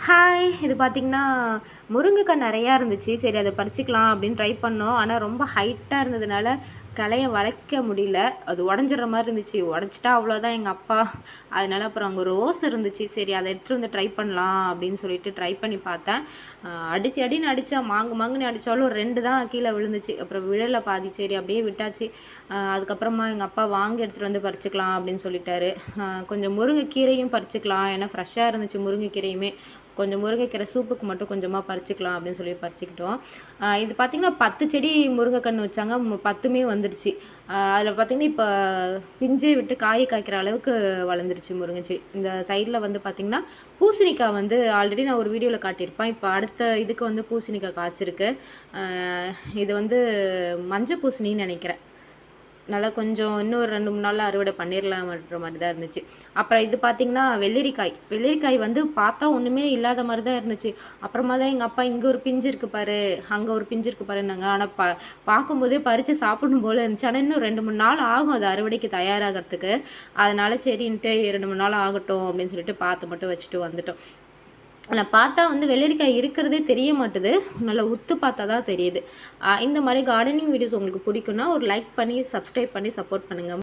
Hi! இது பார்த்தீங்கன்னா, முருங்கைக்காய் நெறையா இருந்துச்சு. சரி அத பறிச்சுக்கலாம் அப்படின்னு ட்ரை பண்ணோம். ஆனா ரொம்ப ஹைட்டா இருந்ததுனால, கிளைய வளைக்க முடியல. அது உடஞ்சிடுற மாரி இருந்துச்சு. உடைச்சிட்டா அவ்வளோதான் எங்க அப்பா. அதனால அப்புறம் அங்க ஒரு ரோஸ் இருந்துச்சு. சரி அத எடுத்துட்டு வந்து ட்ரை பண்ணலாம் அப்படின்னு சொல்லிட்டு ட்ரை பண்ணி பார்த்தேன். அடிச்சு அடின்னு அடிச்சா மாங்கு மாங்குன்னு அடிச்சாலும் 2 தான் கீழ விழுந்துச்சு. அப்புறம் விழல பாதி. சரி அப்படியே விட்டாச்சு. அதுக்கப்புறமா எங்க அப்பா வாங்க எடுத்துட்டு வந்து பறிச்சுக்கலாம் அப்படின்னு சொல்லிட்டாரு. கொஞ்சம் முருங்கைக்கீரையும் பறிச்சுக்கலாம். ஏன்னா ஃப்ரெஷ்ஷா இருந்துச்சு முருங்கைக்கீரையுமே. கொஞ்சம் முருங்கைக்கீரை சூப்புக்கு மட்டும் கொஞ்சமாக பறிச்சுக்கலாம் அப்படின்னு சொல்லி பறிச்சுக்கிட்டோம். இது பார்த்திங்கன்னா 10 செடி முருங்கை கன்று வச்சாங்க. 10மே வந்துடுச்சு. அதில் பார்த்திங்கன்னா இப்போ பிஞ்சே விட்டு காய் காய்க்கிற அளவுக்கு வளர்ந்துருச்சு முருங்கை செடி. இந்த சைடில் வந்து பார்த்திங்கன்னா பூசணிக்காய் வந்து ஆல்ரெடி நான் ஒரு வீடியோவில் காட்டியிருப்பேன். இப்போ அடுத்த இதுக்கு வந்து பூசணிக்காய் காய்ச்சிருக்கு. இது வந்து மஞ்சள் பூசணின்னு நினைக்கிறேன். நல்லா கொஞ்சம் இன்னும் ஒரு 2, 3 நாளில் அறுவடை பண்ணிடலாம்ன்ற மாதிரி தான் இருந்துச்சு. அப்புறம் இது பார்த்திங்கன்னா வெள்ளரிக்காய் வந்து பார்த்தா ஒன்றுமே இல்லாத மாதிரி தான் இருந்துச்சு. அப்புறமா தான் எங்கள் அப்பா இங்கே ஒரு பிஞ்சு இருக்குது பாரு, அங்கே ஒரு பிஞ்சு இருக்குது பாருன்னாங்க. ஆனால் பார்க்கும்போதே பறித்து சாப்பிடணும் போல் இருந்துச்சு. ஆனால் இன்னும் 2, 3 நாள் ஆகும் அது அறுவடைக்கு தயாராகிறதுக்கு. அதனால சரின்ட்டு 2, 3 நாள் ஆகட்டும் அப்படின்னு சொல்லிட்டு பார்த்து மட்டும் வச்சுட்டு வந்துட்டோம். ஆனால் பார்த்தா வந்து வெள்ளரிக்காய் இருக்கிறதே தெரிய மாட்டுது. நல்லா உத்து பார்த்தா தான் தெரியுது. இந்த மாதிரி கார்டனிங் வீடியோஸ் உங்களுக்கு பிடிக்குன்னா ஒரு லைக் பண்ணி, சப்ஸ்கிரைப் பண்ணி சப்போர்ட் பண்ணுங்கள்.